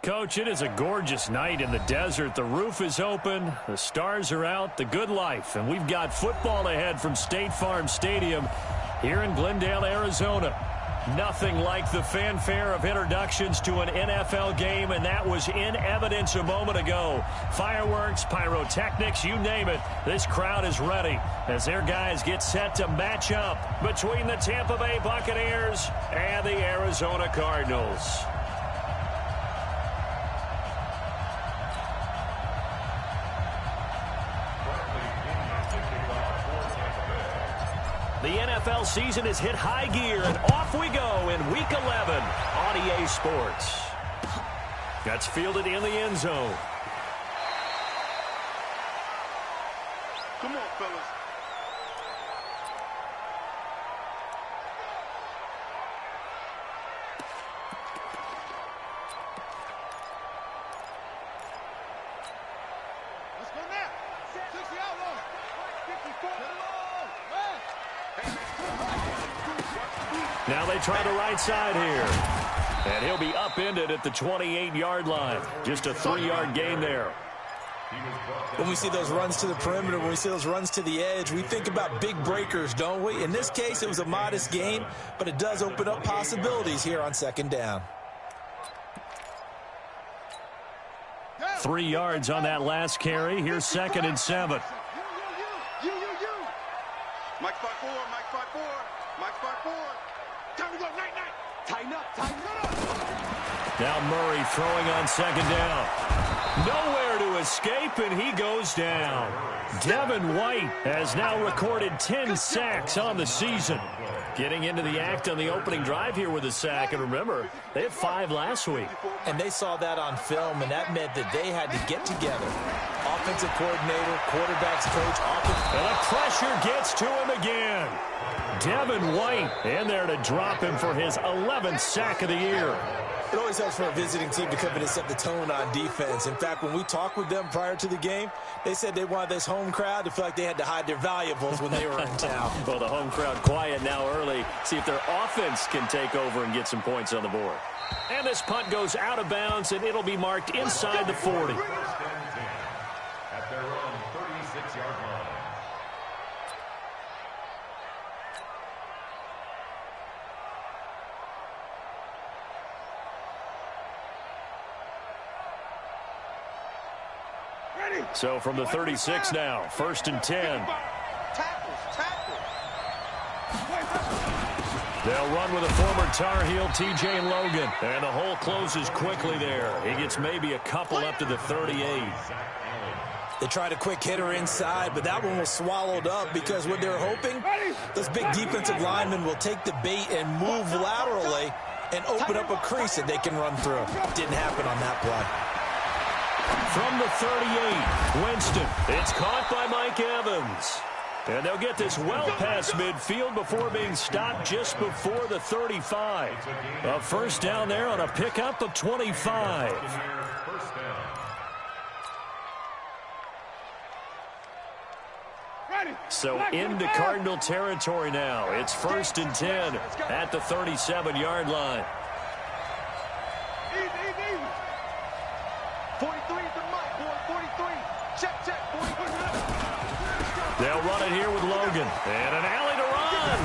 Coach, it is a gorgeous night in the desert. The roof is open, the stars are out, the good life. And we've got football ahead from State Farm Stadium here in Glendale, Arizona. Nothing like the fanfare of introductions to an NFL game, and that was in evidence a moment ago. Fireworks, pyrotechnics, you name it. This crowd is ready as their guys get set to match up between the Tampa Bay Buccaneers and the Arizona Cardinals. The NFL season has hit high gear, and off we go in Week 11 on EA Sports. That's fielded in the end zone. Come on, fellas. Let's go now. 60 outlaws. 54. Now they try the right side here. And he'll be upended at the 28-yard line. Just a 3-yard gain there. When we see those runs to the perimeter, when we see those runs to the edge, we think about big breakers, don't we? In this case, it was a modest gain, but it does open up possibilities here on second down. 3 yards on that last carry. Here's 2nd and 7. Mike 5-4, Mike 5-4, Mike 5-4. Time to go, night. Tighten up. Now Murray throwing on 2nd down. Nowhere to escape, and he goes down. Devin White has now recorded 10 sacks on the season. Getting into the act on the opening drive here with a sack. And remember, they had 5 last week. And they saw that on film, and that meant that they had to get together. Offensive coordinator, quarterback's coach, and the pressure gets to him again. Devin White in there to drop him for his 11th sack of the year. It always helps for a visiting team to come in and set the tone on defense. In fact, when we talked with them prior to the game, they said they wanted this home crowd to feel like they had to hide their valuables when they were in town. Well, the home crowd quiet now early. See if their offense can take over and get some points on the board. And this punt goes out of bounds, and it'll be marked inside the 40. At their own 36-yard line. So from the 36 now, 1st and 10. Tackles. They'll run with a former Tar Heel, T.J. Logan. And the hole closes quickly there. He gets maybe a couple up to the 38. They tried a quick hitter inside, but that one was swallowed up because what they're hoping, those big defensive linemen will take the bait and move laterally and open up a crease that they can run through. Didn't happen on that play. From the 38, Winston. It's caught by Mike Evans. And they'll get this well past midfield before being stopped just before the 35. A first down there on a pickup of 25. So into Cardinal territory now. It's 1st and 10 at the 37-yard line. 43 to Mike, boy, 43. Check, 43. They'll run it here with Logan. And an alley to run.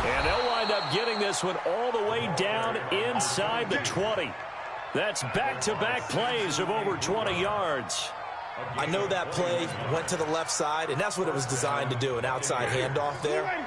And they'll wind up getting this one all the way down inside the 20. That's back-to-back plays of over 20 yards. I know that play went to the left side, and that's what it was designed to do, an outside handoff there.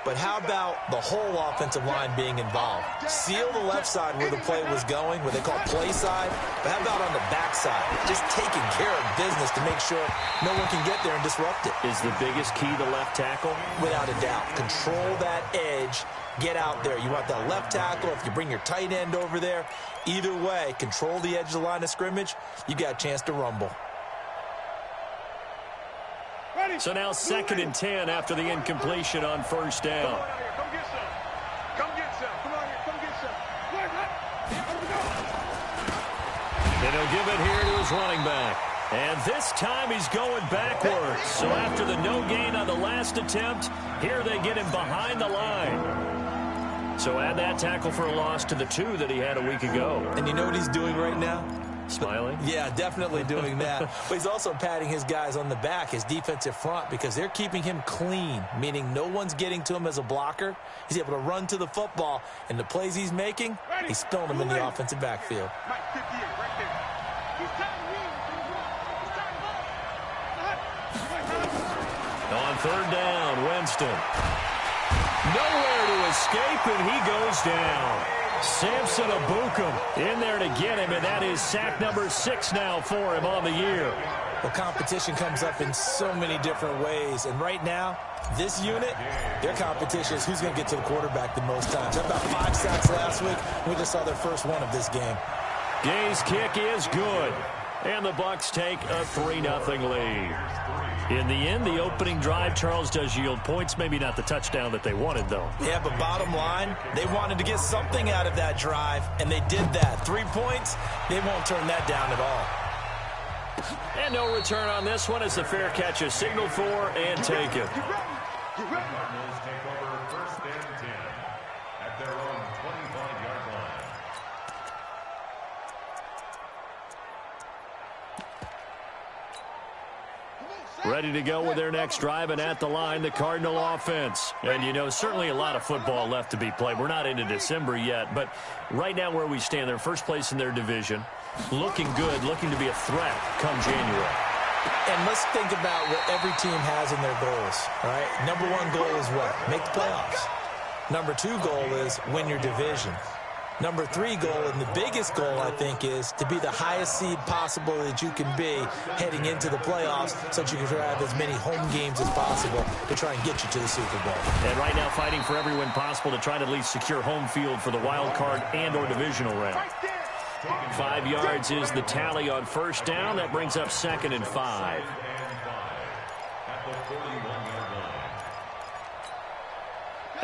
But how about the whole offensive line being involved? Seal the left side where the play was going, what they call play side. But how about on the back side? Just taking care of business to make sure no one can get there and disrupt it. Is the biggest key the left tackle? Without a doubt. Control that edge. Get out there. You want that left tackle. If you bring your tight end over there, either way, control the edge of the line of scrimmage. You got a chance to rumble. So now 2nd and 10 after the incompletion on 1st down. Come get some. Come get some. Come on here. Come get some. And he'll give it here to his running back. And this time he's going backwards. So after the no gain on the last attempt, here they get him behind the line. So add that tackle for a loss to the 2 that he had a week ago. And you know what he's doing right now? Smiling? Yeah, definitely doing that. But he's also patting his guys on the back, his defensive front, because they're keeping him clean, meaning no one's getting to him as a blocker. He's able to run to the football, and the plays he's making, he's spilling them in the offensive backfield. On 3rd down, Winston. Nowhere to escape, and he goes down. Samson Abukum in there to get him, and that is sack number 6 now for him on the year. Well, competition comes up in so many different ways, and right now, this unit, their competition is who's going to get to the quarterback the most times. They had about 5 sacks last week. We just saw their first one of this game. Gay's kick is good, and the Bucs take a 3-0 lead. In the end, the opening drive, Charles, does yield points. Maybe not the touchdown that they wanted, though. Yeah, but bottom line, they wanted to get something out of that drive, and they did that. 3 points, they won't turn that down at all. And no return on this one as the fair catch is signaled for and taken. Cardinals take over 1st and 10 at their own 25-yard line. Ready to go with their next drive, and at the line, the Cardinal offense. And, you know, certainly a lot of football left to be played. We're not into December yet, but right now where we stand, they're first place in their division. Looking good, looking to be a threat come January. And let's think about what every team has in their goals, all right? Number 1 goal is what? Make the playoffs. Number 2 goal is win your division. Number 3 goal, and the biggest goal, I think, is to be the highest seed possible that you can be heading into the playoffs so that you can have as many home games as possible to try and get you to the Super Bowl. And right now fighting for every win possible to try to at least secure home field for the wild card and or divisional round. 5 yards is the tally on 1st down. That brings up 2nd and 5. At the 41-yard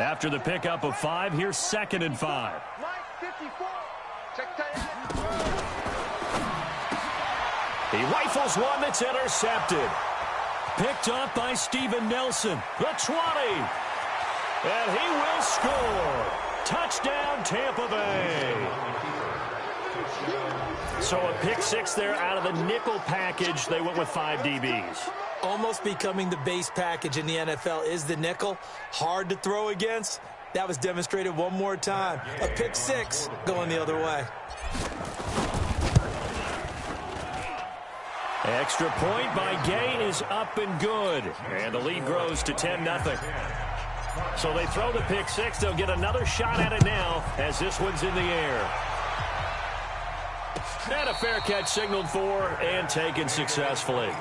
line. After the pickup of 5, here's 2nd and 5. He rifles one that's intercepted. Picked up by Steven Nelson. The 20. And he will score. Touchdown, Tampa Bay. So a pick 6 there out of the nickel package. They went with 5 DBs. Almost becoming the base package in the NFL is the nickel. Hard to throw against. That was demonstrated one more time. A pick 6 going the other way. Extra point by Gay is up and good. And the lead grows to 10-0. So they throw the pick 6. They'll get another shot at it now as this one's in the air. And a fair catch signaled for and taken successfully. The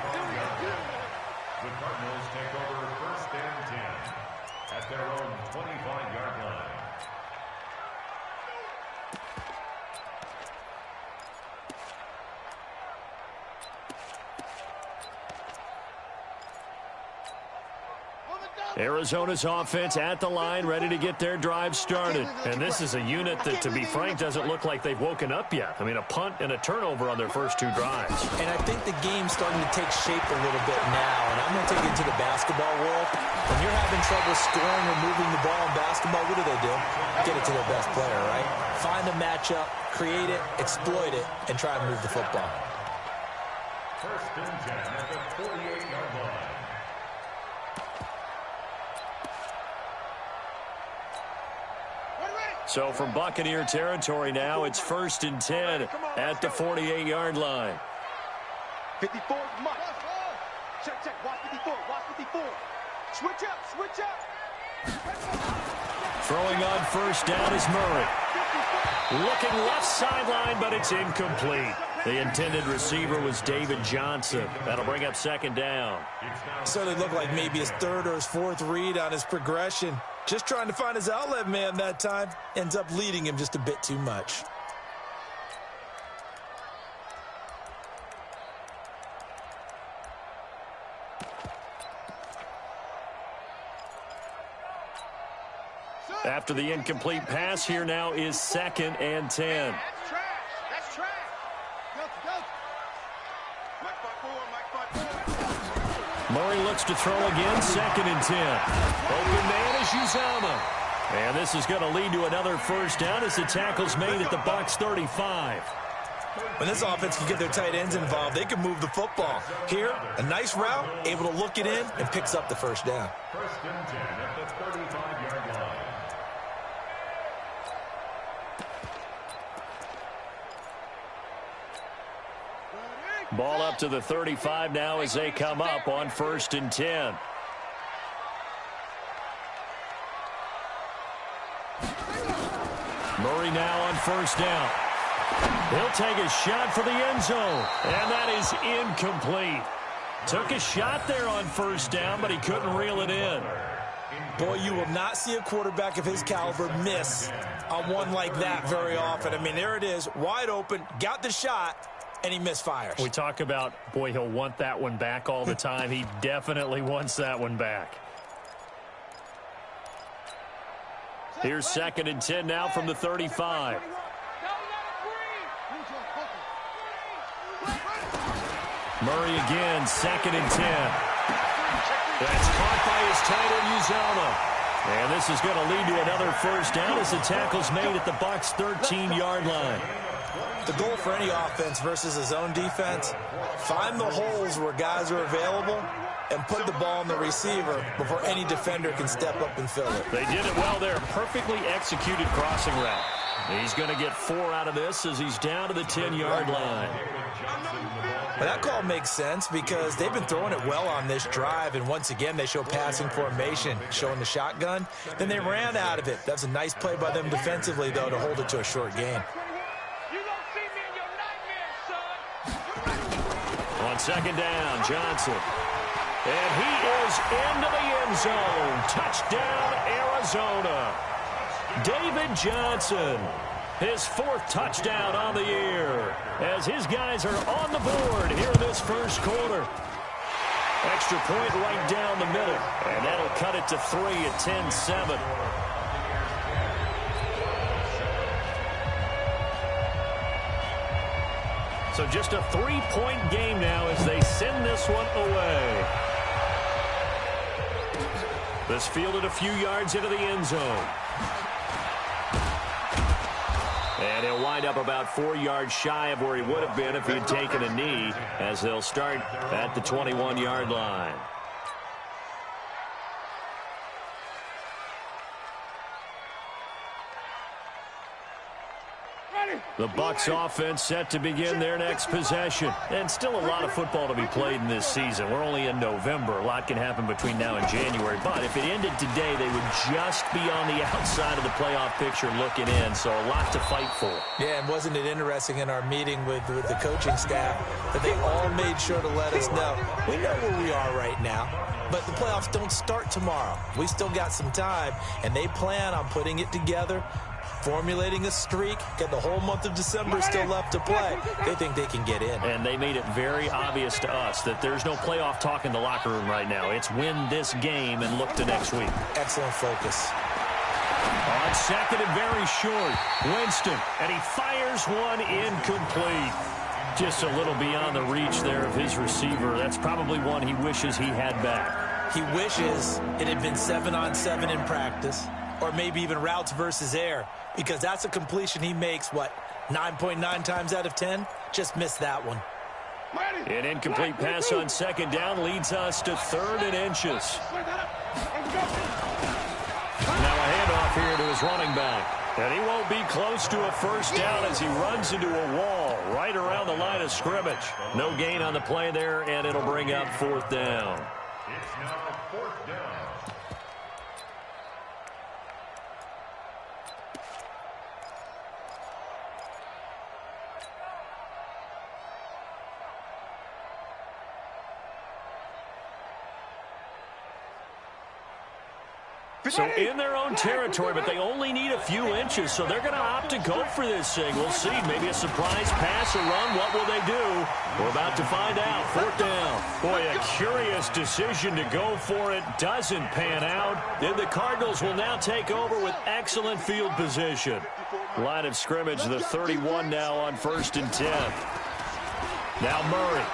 Cardinals take over 1st and 10 at their own 25-yard line. Arizona's offense at the line, ready to get their drive started. And this is a unit that, to be frank, doesn't look like they've woken up yet. I mean, a punt and a turnover on their first 2 drives. And I think the game's starting to take shape a little bit now. And I'm going to take it into the basketball world. When you're having trouble scoring or moving the ball in basketball, what do? Get it to their best player, right? Find a matchup, create it, exploit it, and try and move the football. 1st and 10 at the 48-yard line. So from Buccaneer territory now, it's 1st and 10 at the 48-yard line. 54, Mike. Check. Watch 54. Switch up. Throwing on 1st down is Murray. Looking left sideline, but it's incomplete. The intended receiver was David Johnson. That'll bring up 2nd down. So it looked like maybe his 3rd or his 4th read on his progression. Just trying to find his outlet man that time. Ends up leading him just a bit too much. After the incomplete pass, here now is 2nd and 10. That's trash. Go. Mike 5-4. Murray looks to throw again, 2nd and 10. Open man is Uzama. And this is going to lead to another first down as the tackle's made at the Bucs 35. When this offense can get their tight ends involved, they can move the football. Here, a nice route, able to look it in, and picks up the first down. First and 10 at the 35-yard line. Ball up to the 35 now as they come up on first and 10. Murray now on first down. He'll take a shot for the end zone, and that is incomplete. Took a shot there on first down, but he couldn't reel it in. Boy, you will not see a quarterback of his caliber miss on one like that very often. I mean, there it is, wide open, got the shot, and he misfires. We talk about, boy, he'll want that one back all the time. He definitely wants that one back. Here's second and 10 now from the 35. Murray again, second and 10. That's caught by his tight end, Uzoma. And this is going to lead to another first down as the tackle's made at the Bucs 13-yard line. The goal for any offense versus a zone defense, find the holes where guys are available and put the ball in the receiver before any defender can step up and fill it. They did it well there. Perfectly executed crossing route. He's going to get 4 out of this as he's down to the 10-yard line. But that call makes sense because they've been throwing it well on this drive, and once again they show passing formation, showing the shotgun. Then they ran out of it. That's a nice play by them defensively, though, to hold it to a short gain. On second down, Johnson. And he is into the end zone. Touchdown, Arizona. David Johnson, his 4th touchdown on the year, as his guys are on the board here in this first quarter. Extra point right down the middle, and that'll cut it to 3 at 10-7. So just a 3-point game now as they send this one away. This fielded a few yards into the end zone. And he'll wind up about 4 yards shy of where he would have been if he had taken a knee, as they'll start at the 21-yard line. The Bucs offense set to begin their next possession. And still a lot of football to be played in this season. We're only in November. A lot can happen between now and January. But if it ended today, they would just be on the outside of the playoff picture looking in. So a lot to fight for. Yeah, and wasn't it interesting in our meeting with the coaching staff that they all made sure to let us know, we know where we are right now, but the playoffs don't start tomorrow. We still got some time, and they plan on putting it together, formulating a streak, get the whole month of December still left to play. They think they can get in. And they made it very obvious to us that there's no playoff talk in the locker room right now. It's win this game and look to next week. Excellent focus. On second and very short, Winston, and he fires one incomplete. Just a little beyond the reach there of his receiver. That's probably one he wishes he had back. He wishes it had been 7-on-7 in practice, or maybe even routes versus air, because that's a completion he makes, 9.9 times out of 10? Just missed that one. An incomplete pass on second down leads us to 3rd and inches. Now a handoff here to his running back. And he won't be close to a first down as he runs into a wall right around the line of scrimmage. No gain on the play there, and it'll bring up 4th down. It's now 4th down. So in their own territory, but they only need a few inches, so they're going to opt to go for this thing. We'll see. Maybe a surprise pass or run. What will they do? We're about to find out. 4th down. Boy, a curious decision to go for it. Doesn't pan out. Then the Cardinals will now take over with excellent field position. Line of scrimmage, the 31 now on 1st and 10. Now Murray.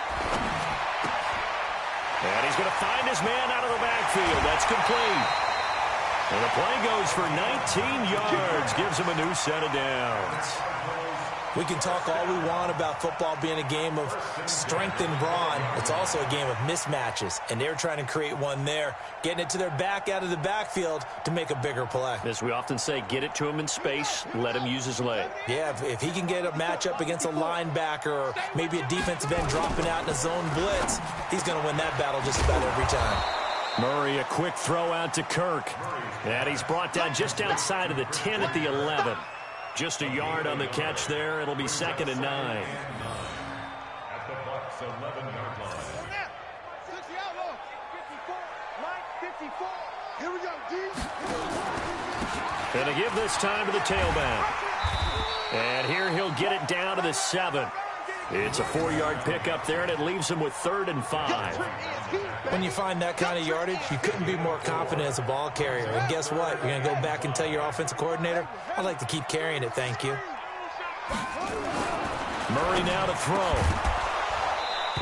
And he's going to find his man out of the backfield. That's complete. And the play goes for 19 yards. Gives him a new set of downs. We can talk all we want about football being a game of strength and brawn. It's also a game of mismatches, and they're trying to create one there, getting it to their back out of the backfield to make a bigger play. As we often say, get it to him in space, let him use his leg. Yeah, if he can get a matchup against a linebacker or maybe a defensive end dropping out in a zone blitz, he's going to win that battle just about every time. Murray, a quick throw out to Kirk. And he's brought down just outside of the 10 at the 11. Just a yard on the catch there. It'll be 2nd and 9. At the Bucs 11-yard line. Here we go, D. And to give this time to the tailback. And here he'll get it down to the 7. It's a 4-yard pickup there, and it leaves him with 3rd and 5. When you find that kind of yardage, you couldn't be more confident as a ball carrier. And guess what? You're going to go back and tell your offensive coordinator, I'd like to keep carrying it, thank you. Murray now to throw.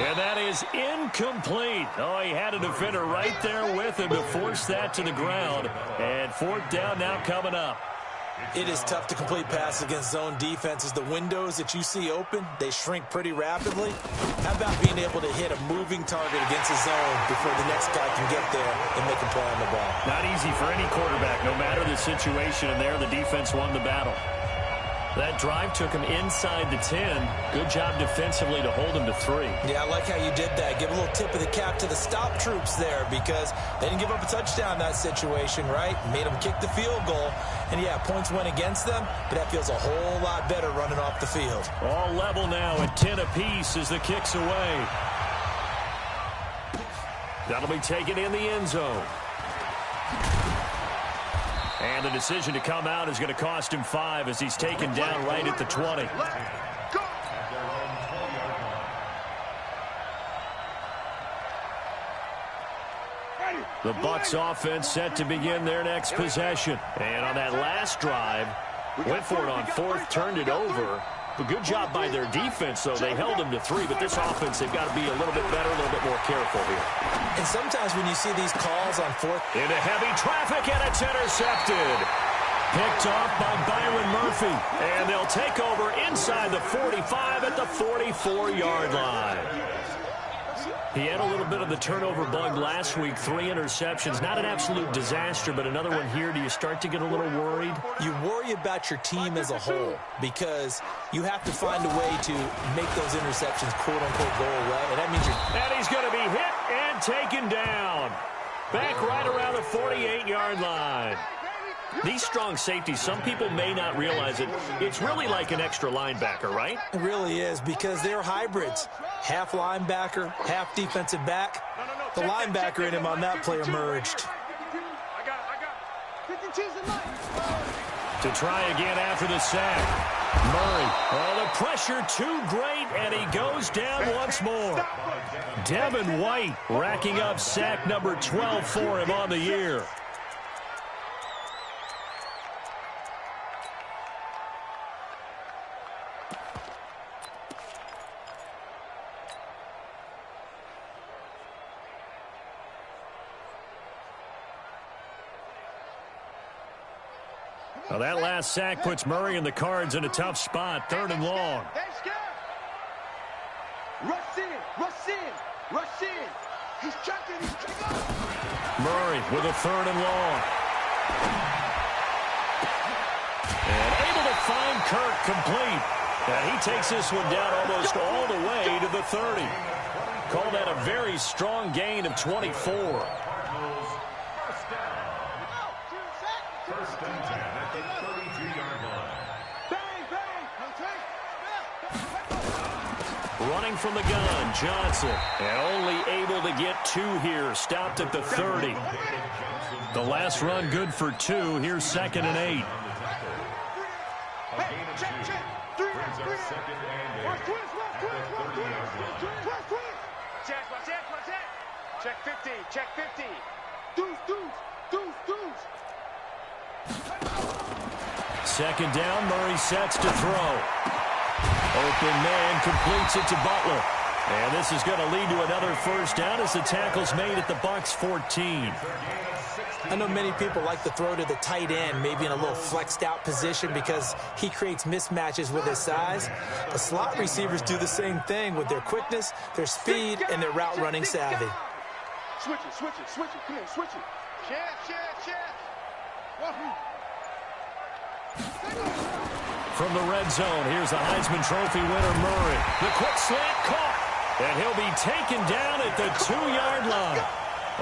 And that is incomplete. Oh, he had a defender right there with him to force that to the ground. And 4th down now coming up. It is tough to complete passes against zone defenses. The windows that you see open, they shrink pretty rapidly. How about being able to hit a moving target against a zone before the next guy can get there and make a play on the ball? Not easy for any quarterback, no matter the situation. And there, the defense won the battle. That drive took him inside the 10. Good job defensively to hold him to 3. Yeah, I like how you did that. Give a little tip of the cap to the stop troops there because they didn't give up a touchdown in that situation, right? Made them kick the field goal. And, yeah, points went against them, but that feels a whole lot better running off the field. All level now at 10 apiece as the kick's away. That'll be taken in the end zone. And the decision to come out is going to cost him 5 as he's taken down right at the 20. The Bucs offense set to begin their next possession. And on that last drive, went for it on 4th, turned it over. A good job by their defense, though. They held them to 3, but this offense, they've got to be a little bit better, a little bit more careful here. And sometimes when you see these calls on 4th... Into heavy traffic, and it's intercepted. Picked off by Byron Murphy. And they'll take over inside the 45 at the 44-yard line. He had a little bit of the turnover bug last week, 3 interceptions. Not an absolute disaster, but another one here. Do you start to get a little worried? You worry about your team as a whole because you have to find a way to make those interceptions, quote-unquote, go away. And that means you're... And he's going to be hit and taken down. Back right around the 48-yard line. These strong safeties, some people may not realize it. It's really like an extra linebacker, right? It really is because they're hybrids. Half linebacker, half defensive back. The linebacker in him on that play emerged. To try again after the sack. Murray. Oh, the pressure too great, and he goes down once more. Devin White racking up sack number 12 for him on the year. Now that last sack puts Murray and the Cards in a tough spot, 3rd and long. Rush in, rush in, rush in. He's checking, he's checking. Murray with a 3rd and long. And able to find Kirk complete. And he takes this one down almost all the way to the 30. Call that a very strong gain of 24. First and 10 at the 32-yard line. Running from the gun, Johnson. And only able to get 2 here. Stopped at the 30. The last run good for 2. Here's 2nd and 8. A gain of 2 brings up 2nd and 8 at the 30-yard line. Check 50, check 50. Deuce, deuce, deuce, deuce. 2nd down, Murray sets to throw. Open man completes it to Butler. And this is going to lead to another 1st down as the tackle's made at the Bucs 14. I know many people like to throw to the tight end, maybe in a little flexed out position because he creates mismatches with his size. But slot receivers do the same thing with their quickness, their speed, and their route running savvy. Switch it, switch it, switch it. Come on, switch it. Chance. From the red zone, here's the Heisman Trophy winner, Murray. The quick slant caught, and he'll be taken down at the 2-yard line.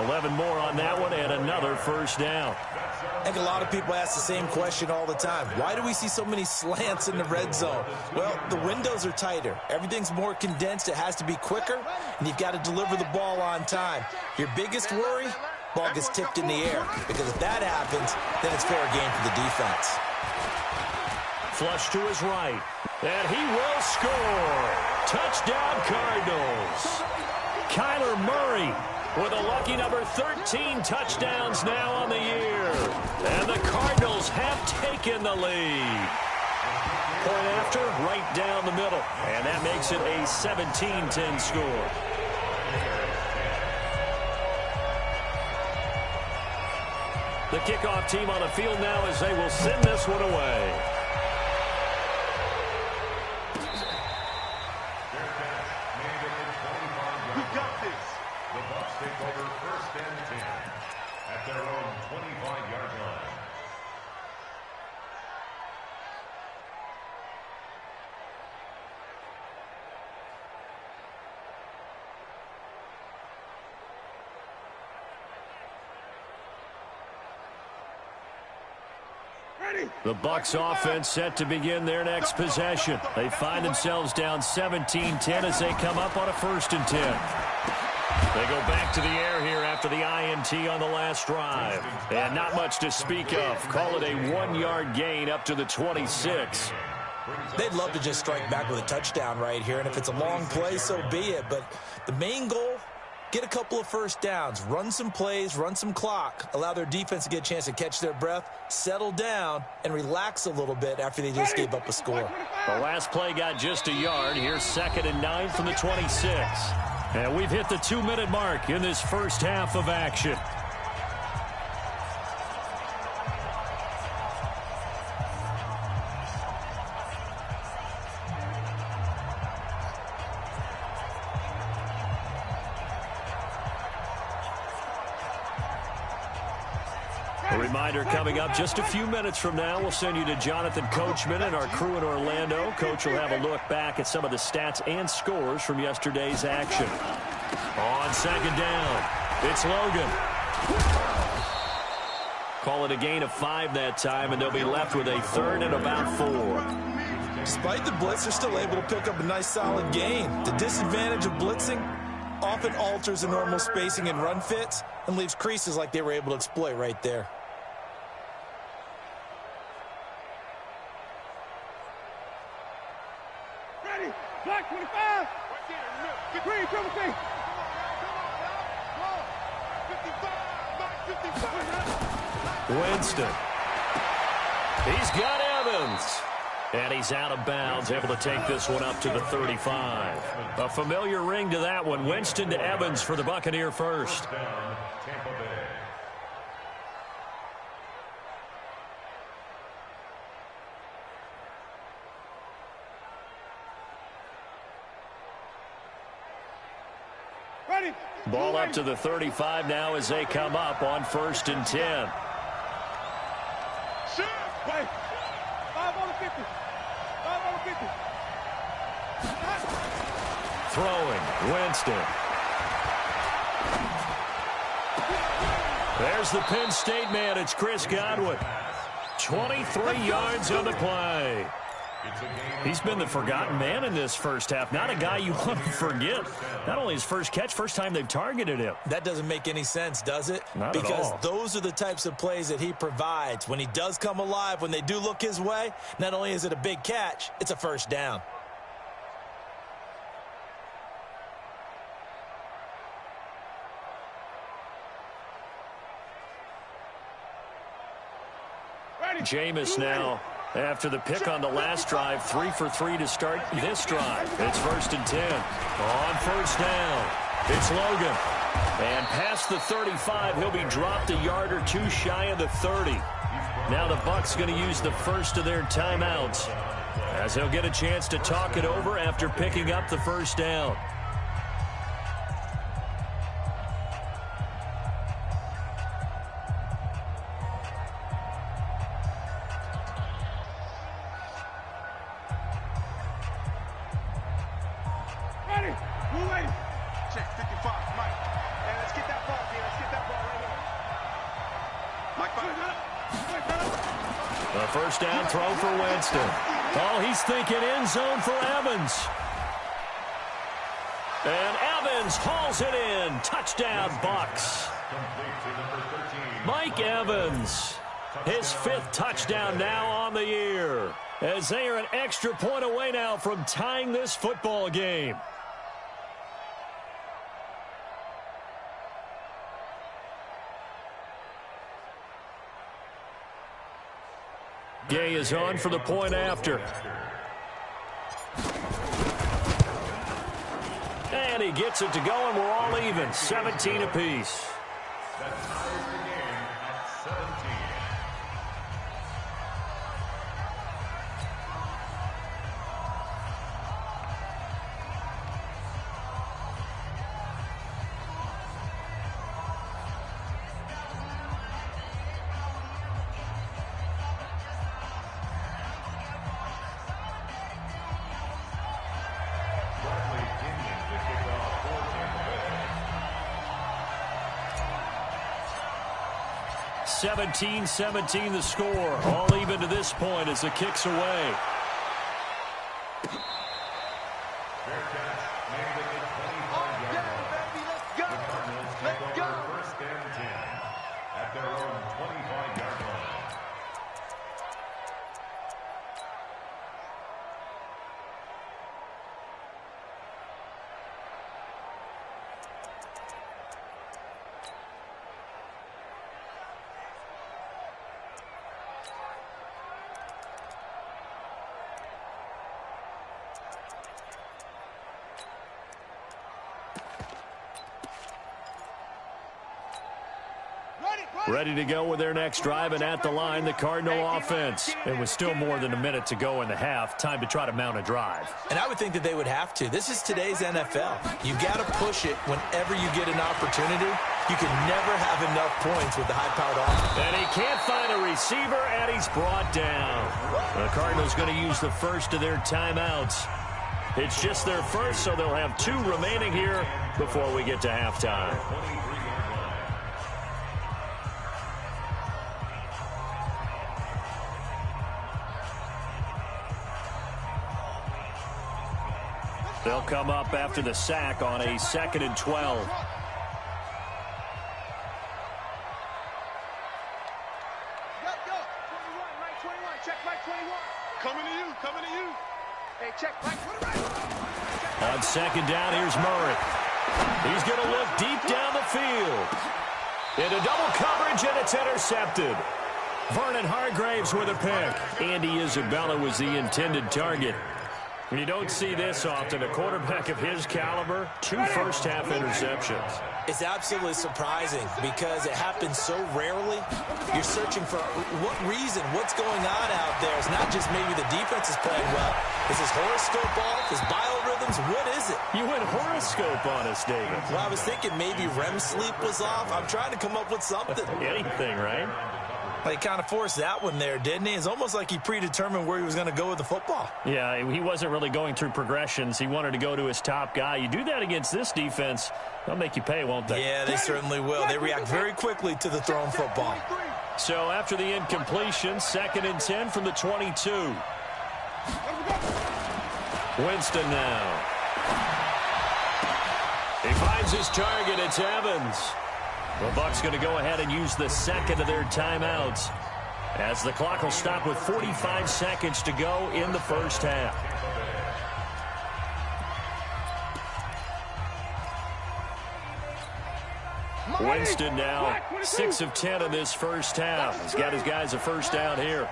11 more on that one, and another first down. I think a lot of people ask the same question all the time. Why do we see so many slants in the red zone? Well, the windows are tighter. Everything's more condensed. It has to be quicker, and you've got to deliver the ball on time. Your biggest worry? Ball gets tipped in the air, because if that happens, then it's fair game for the defense. Flush to his right, and he will score. Touchdown, Cardinals. Kyler Murray with a lucky number 13 touchdowns now on the year. And the Cardinals have taken the lead. Point after, right down the middle. And that makes it a 17-10 score. The kickoff team on the field now as they will send this one away. We got this. The Bucs take over 1st and 10 at their own 25-yard line. The Bucs offense set to begin their next possession. They find themselves down 17-10 as they come up on a 1st and 10. They go back to the air here after the INT on the last drive. And not much to speak of. Call it a 1-yard gain up to the 26. They'd love to just strike back with a touchdown right here, and if it's a long play, so be it. But the main goal, get a couple of first downs, run some plays, run some clock, allow their defense to get a chance to catch their breath, settle down, and relax a little bit after they just gave up a score. The last play got just a yard. Here's 2nd and 9 from the 26. And we've hit the 2-minute mark in this first half of action. A reminder coming up just a few minutes from now, we'll send you to Jonathan Coachman and our crew in Orlando. Coach will have a look back at some of the stats and scores from yesterday's action. On 2nd down, it's Logan. Call it a gain of 5 that time, and they'll be left with a 3rd and about 4. Despite the blitz, they're still able to pick up a nice solid gain. The disadvantage of blitzing often alters the normal spacing and run fits and leaves creases like they were able to exploit right there. Ready, black 25. Green, triple T. 55. Winston. He's got Evans. And he's out of bounds, able to take this one up to the 35. A familiar ring to that one. Winston to Evans for the Buccaneer first. Ball up to the 35 now as they come up on 1st and 10. Wait. 5 on the 50. 5 on the 50. Throwing, Winston. There's the Penn State man. It's Chris Godwin. 23 yards on the play. He's been the forgotten man in this first half. Not a guy you want to forget. Not only his first catch, first time they've targeted him. That doesn't make any sense, does it? Not because at all. Those are the types of plays that he provides. When he does come alive, when they do look his way, not only is it a big catch, it's a first down. Jameis now, after the pick on the last drive, 3 for 3 to start this drive. It's 1st and 10. On 1st down, it's Logan. And past the 35, he'll be dropped a yard or two shy of the 30. Now the Bucs going to use the first of their timeouts, as he'll get a chance to talk it over after picking up the first down. Ready? We're ready. Check 55, Mike. And let's get that ball, Let's get that ball right here. Mike, The first down throw for Winston. Oh, he's thinking end zone for Evans. And Evans hauls it in. Touchdown, Bucs. Mike Evans, his 5th touchdown now on the year, as they are an extra point away now from tying this football game. Gay is on for the point after. And he gets it to go, and we're all even. 17 apiece. That ties the game at 17. Bradley Kenyon to kick off for Tampa Bay. 17-17 the score. All even to this point as the kick's away. Fair catch, made at the 25-yard line. The Cardinals take over first and 10 at their own 25-yard line. Ready to go with their next drive, and at the line, the Cardinal offense. And with still more than a minute to go in the half, time to try to mount a drive. And I would think that they would have to. This is today's NFL. You got to push it whenever you get an opportunity. You can never have enough points with the high-powered offense. And he can't find a receiver, and he's brought down. The Cardinals going to use the first of their timeouts. It's just their first, so they'll have 2 remaining here before we get to halftime. They'll come up after the sack on a 2nd and 12. Go, 21, Mike 21, check Mike 21. Coming to you. Hey, check Mike 21. On 2nd down, here's Murray. He's going to look deep down the field. Into double coverage, and it's intercepted. Vernon Hargraves with a pick. Andy Isabella was the intended target. When you don't see this often, a quarterback of his caliber, 2 first-half interceptions. It's absolutely surprising because it happens so rarely. You're searching for what reason, what's going on out there. It's not just maybe the defense is playing well. Is his horoscope off? His biorhythms? What is it? You went horoscope on us, David. Well, I was thinking maybe REM sleep was off. I'm trying to come up with something. Anything, right? Well, he kind of forced that one there, didn't he? It's almost like he predetermined where he was going to go with the football. Yeah, he wasn't really going through progressions. He wanted to go to his top guy. You do that against this defense, they'll make you pay, won't they? Yeah, they certainly will. They react very quickly to the thrown football. So after the incompletion, 2nd and 10 from the 22. Winston now. He finds his target. It's Evans. The Bucs going to go ahead and use the 2nd of their timeouts, as the clock will stop with 45 seconds to go in the first half. Winston now 6 of 10 in this first half. He's got his guys a first down here.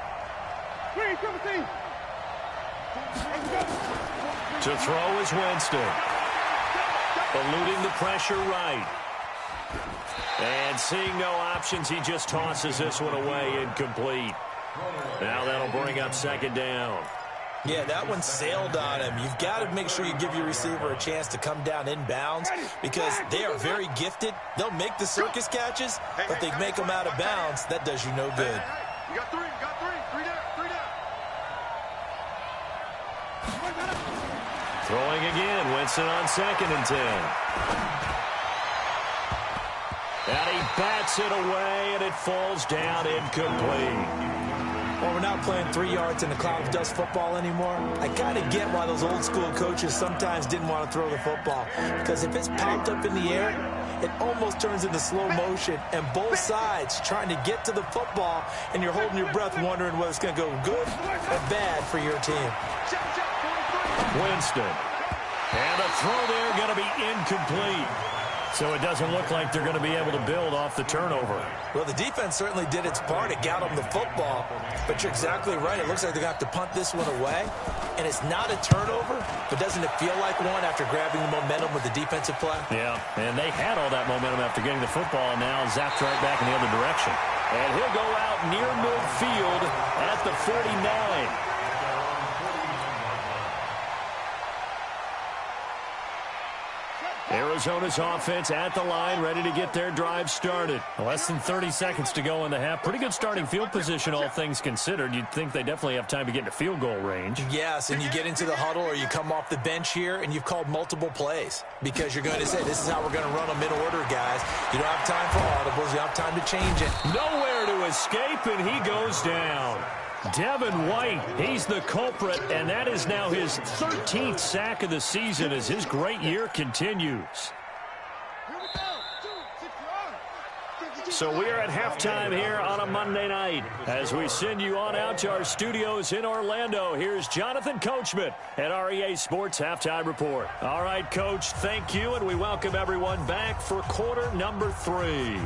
To throw is Winston. Eluding the pressure right. And seeing no options, he just tosses this one away, incomplete. Now that'll bring up second down. Yeah, that one sailed on him. You've got to make sure you give your receiver a chance to come down inbounds because they are very gifted. They'll make the circus catches, but they make them out of bounds. That does you no good. You got three. Three down. Throwing again, Winston on 2nd and 10. And he bats it away, and it falls down incomplete. Well, we're not playing 3 yards in a cloud of dust football anymore. I kind of get why those old school coaches sometimes didn't want to throw the football. Because if it's popped up in the air, it almost turns into slow motion. And both sides trying to get to the football, and you're holding your breath wondering whether it's going to go good or bad for your team. Winston. And a throw there going to be incomplete. So it doesn't look like they're going to be able to build off the turnover. Well, the defense certainly did its part. It got them the football. But you're exactly right. It looks like they're going to have to punt this one away. And it's not a turnover, but doesn't it feel like one after grabbing the momentum with the defensive play? Yeah, and they had all that momentum after getting the football, and now zapped right back in the other direction. And he'll go out near midfield at the 49. Arizona's offense at the line, ready to get their drive started. Less than 30 seconds to go in the half. Pretty good starting field position, all things considered. You'd think they definitely have time to get into field goal range. Yes, and you get into the huddle or you come off the bench here and you've called multiple plays because you're going to say, this is how we're going to run them in order, guys. You don't have time for audibles. You don't have time to change it. Nowhere to escape, and he goes down. Devin White, he's the culprit, and that is now his 13th sack of the season as his great year continues. So we are at halftime here on a Monday night. As we send you on out to our studios in Orlando, here's Jonathan Coachman at REA Sports Halftime Report. All right, Coach, thank you, and we welcome everyone back for quarter number 3.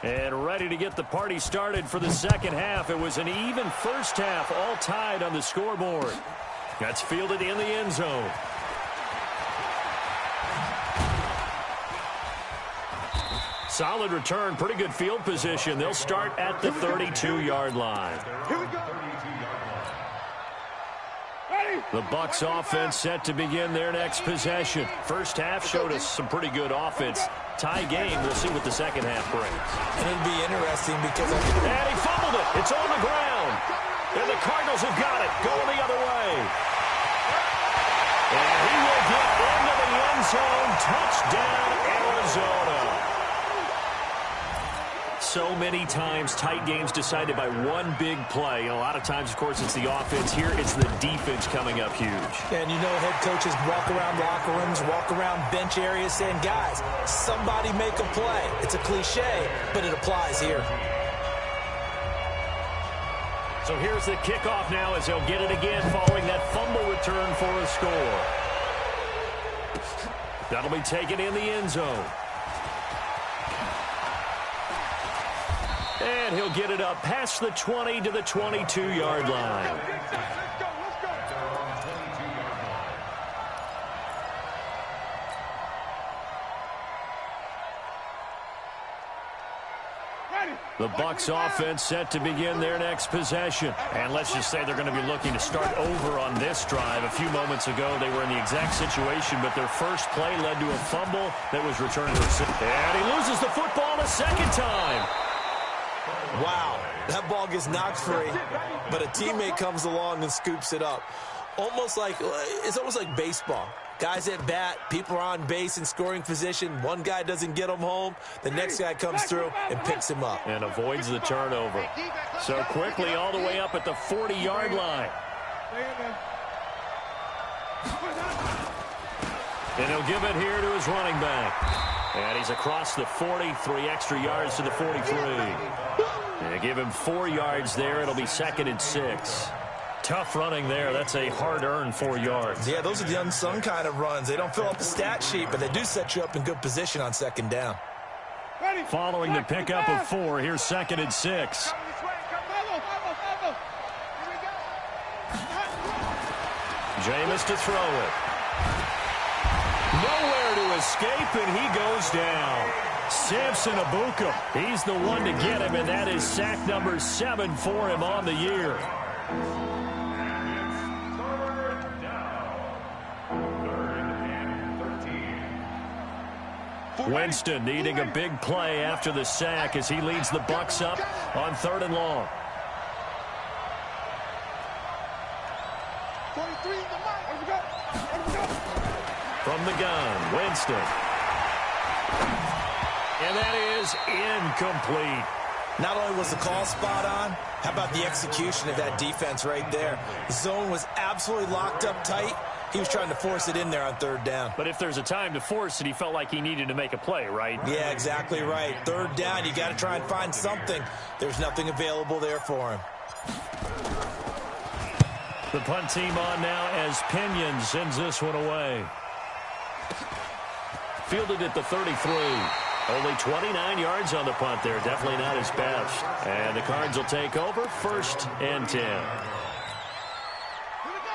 And ready to get the party started for the second half. It was an even first half, all tied on the scoreboard. That's fielded in the end zone. Solid return, pretty good field position. They'll start at the 32-yard line. Here we go. The Bucs offense set to begin their next possession. First half showed us some pretty good offense. Tie game. We'll see what the second half brings. And it'll be interesting because... And he fumbled it. It's on the ground. And the Cardinals have got it. Going the other way. And he will get into the end zone. Touchdown, Arizona. So many times tight games decided by one big play. And a lot of times, of course, it's the offense. Here, it's the defense coming up huge. And you know head coaches walk around locker rooms, walk around bench areas saying, guys, somebody make a play. It's a cliche, but it applies here. So here's the kickoff now as they'll get it again following that fumble return for a score. That'll be taken in the end zone. And he'll get it up past the 20 to the 22-yard line. The Bucs offense set to begin their next possession. And let's just say they're going to be looking to start over on this drive. A few moments ago, they were in the exact situation, but their first play led to a fumble that was returned to a... And he loses the football a second time. Wow, that ball gets knocked free, but a teammate comes along and scoops it up. It's almost like baseball. Guys at bat, people are on base in scoring position. One guy doesn't get him home. The next guy comes through and picks him up. And avoids the turnover. So quickly all the way up at the 40-yard line. And he'll give it here to his running back. And he's across the 40, 3 extra yards to the 43. And give him 4 yards there. It'll be 2nd and 6. Tough running there. That's a hard-earned 4 yards. Yeah, those are the unsung kind of runs. They don't fill up the stat sheet, but they do set you up in good position on 2nd down. Following the pickup of 4, here's 2nd and 6. Jameis to throw it. Nowhere to escape, and he goes down. Samson Abuka, he's the one to get him, and that is sack number 7 for him on the year. Winston needing a big play after the sack as he leads the Bucs up on 3rd and long. From the gun, Winston. And that is incomplete. Not only was the call spot on, how about the execution of that defense right there? The zone was absolutely locked up tight. He was trying to force it in there on 3rd down. But if there's a time to force it, he felt like he needed to make a play, right? Yeah, exactly right. 3rd down, you got to try and find something. There's nothing available there for him. The punt team on now as Pinion sends this one away. Fielded at the 33. Only 29 yards on the punt there. Definitely not his best. And the Cards will take over 1st and 10.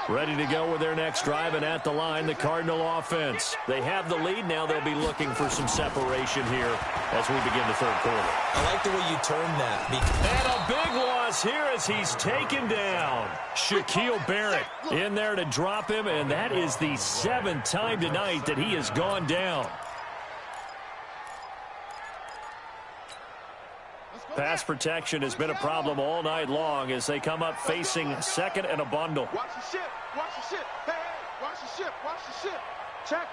Ready to go with their next drive, and at the line, the Cardinal offense. They have the lead. Now they'll be looking for some separation here as we begin the 3rd quarter. I like the way you turned that. And a big loss here as he's taken down. Shaquille Barrett in there to drop him, and that is the 7th time tonight that he has gone down. Pass protection has been a problem all night long as they come up facing 2nd and a bundle. Watch the ship. Watch the ship. Hey, watch the ship. Watch the ship. Check.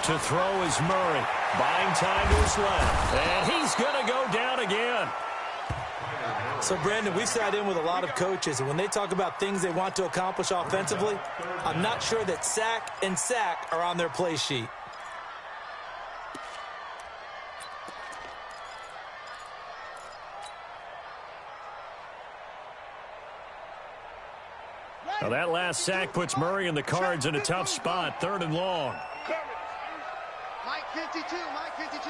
To throw is Murray. Buying time to his left. And he's going to go down again. So, Brandon, we've sat in with a lot of coaches, and when they talk about things they want to accomplish offensively, I'm not sure that sack and sack are on their play sheet. Now that last sack puts Murray and the Cards in a tough spot. 3rd and long. Mike 52. Mike 52.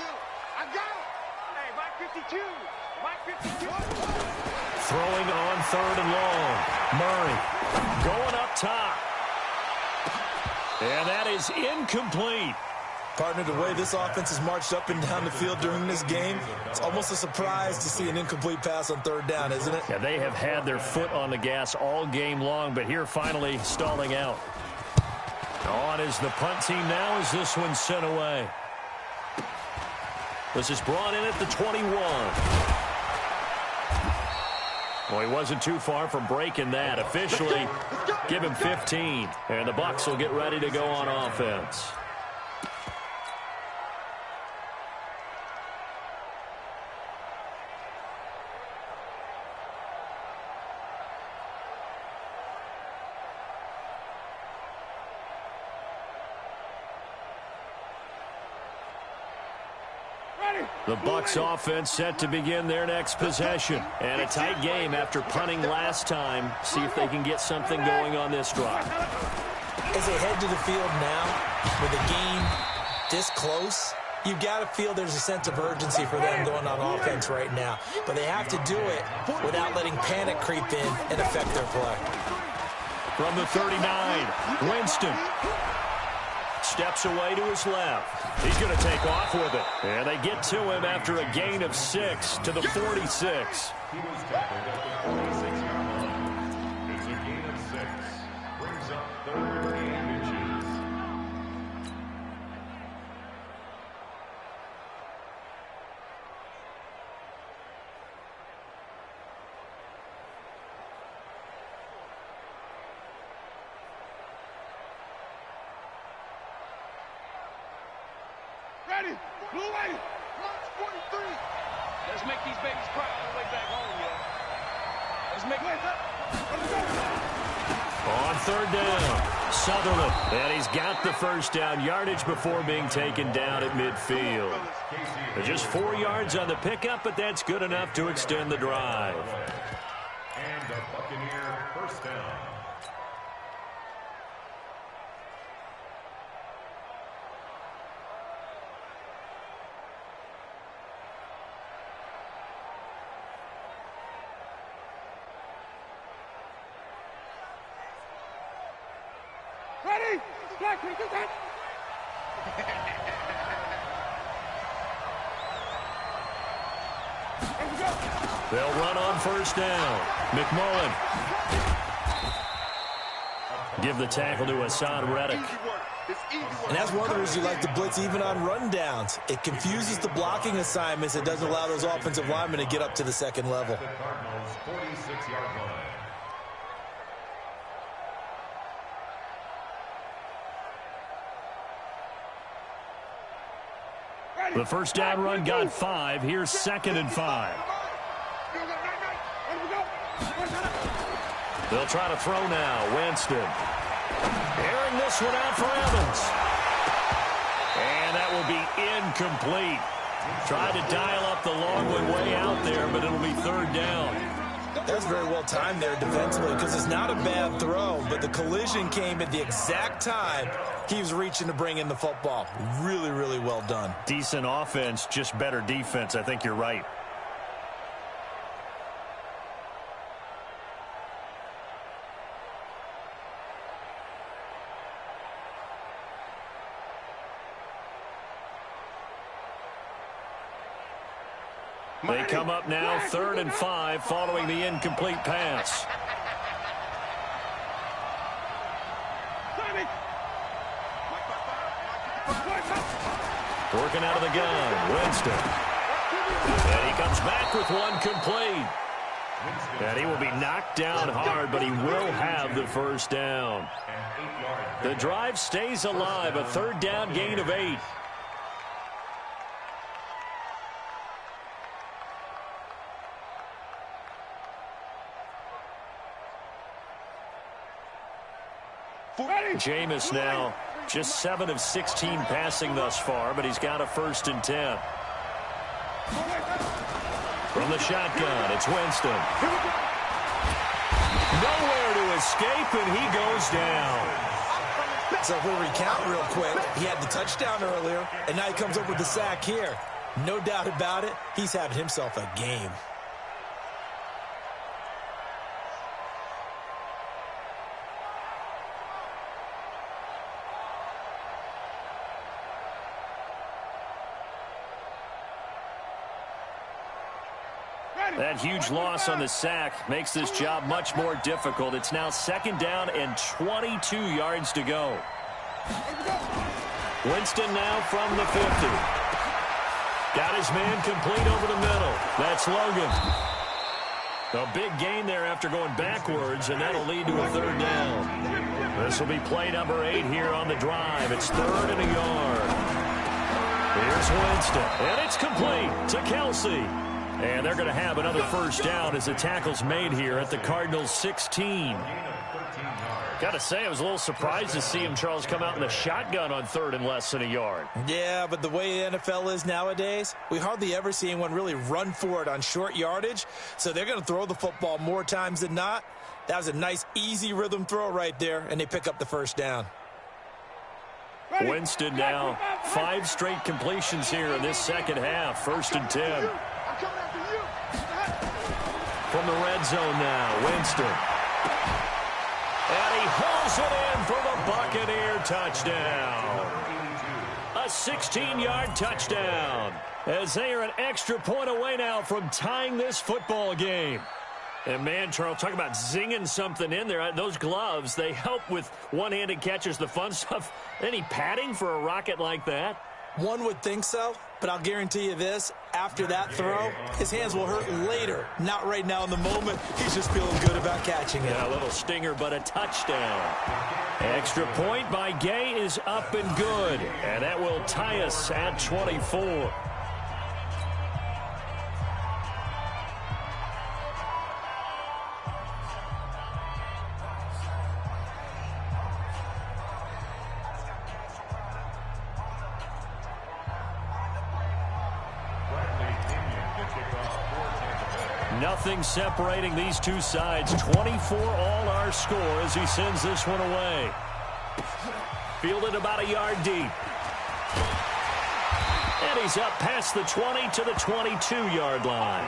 I got it. Hey, Mike 52. Mike 52. Throwing on 3rd and long. Murray going up top. And that is incomplete. Partner, the way this offense has marched up and down the field during this game, it's almost a surprise to see an incomplete pass on 3rd down, isn't it? Yeah, they have had their foot on the gas all game long, but here finally stalling out. On is the punt team now as this one's sent away. This is brought in at the 21. Well, he wasn't too far from breaking that. Officially, give him 15. And the Bucs will get ready to go on offense. The Bucs offense set to begin their next possession. And a tight game after punting last time. See if they can get something going on this drive. As they head to the field now, with the game this close, you've got to feel there's a sense of urgency for them going on offense right now. But they have to do it without letting panic creep in and affect their play. From the 39, Winston. steps away to his left. He's going to take off with it. And they get to him after a gain of 6 to the 46. He was tackled at the 46-yard line. It's a gain of 6. Brings up 3rd and inches. Ready. Blue lady. March 43. Let's make these babies cry all the way back home, yo. Let's make On 3rd down, Sutherland. And he's got the first down yardage before being taken down at midfield. Just 4 yards on the pickup, but that's good enough to extend the drive. And a Buccaneer first down. Ready. Black, we do that. They'll run on 1st down. McMullen. Give the tackle to Hassan Reddick. And that's one of the reasons you like to blitz even on rundowns. It confuses the blocking assignments. It doesn't allow those offensive linemen to get up to the second level. The Cardinals' 46-yard line. The first down run got 5. Here's 2nd and 5. They'll try to throw now. Winston. Airing this one out for Evans. And that will be incomplete. Tried to dial up the long one way out there, but it'll be 3rd down. That's very well timed there defensively because it's not a bad throw, but the collision came at the exact time he was reaching to bring in the football. Really, really well done. Decent offense, just better defense. I think you're right. They come up now 3rd and 5 following the incomplete pass. Working out of the gun, Winston. And he comes back with one complete. And he will be knocked down hard, but he will have the first down. The drive stays alive, a 3rd down gain of 8. Jameis now just 7 of 16 passing thus far, but he's got a 1st and 10. From the shotgun, it's Winston. Nowhere to escape, and he goes down. So if we recount real quick, he had the touchdown earlier, and now he comes up with the sack here. No doubt about it, he's having himself a game. That huge loss on the sack makes this job much more difficult. It's now 2nd down and 22 yards to go. Winston now from the 50. Got his man complete over the middle. That's Logan. A big gain there after going backwards, and that'll lead to a 3rd down. This will be play number 8 here on the drive. It's 3rd and a yard. Here's Winston, and it's complete to Kelsey. And they're going to have another first down as the tackle's made here at the Cardinals' 16. Got to say, I was a little surprised to see him, Charles, come out in the shotgun on 3rd and less than a yard. Yeah, but the way the NFL is nowadays, we hardly ever see anyone really run for it on short yardage. So they're going to throw the football more times than not. That was a nice, easy rhythm throw right there, and they pick up the first down. Winston now 5 straight completions here in this second half. 1st and 10. From the red zone now, Winston. And he hauls it in for the Buccaneer touchdown. A 16-yard touchdown. As they are an extra point away now from tying this football game. And, man, Charles, talk about zinging something in there. Those gloves, they help with one-handed catches, the fun stuff. Any padding for a rocket like that? One would think so, but I'll guarantee you this. After that throw, his hands will hurt later. Not right now in the moment. He's just feeling good about catching it. Yeah, a little stinger, but a touchdown. Extra point by Gay is up and good. And that will tie us at 24. Nothing separating these two sides. 24 all our score as he sends this one away. Fielded about a yard deep. And he's up past the 20 to the 22-yard line.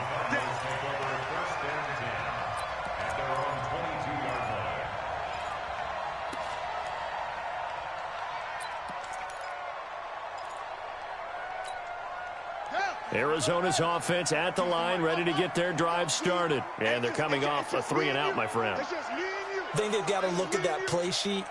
Arizona's offense at the line, ready to get their drive started. And they're coming off a 3-and-out, my friend. I think they've got to look at that play sheet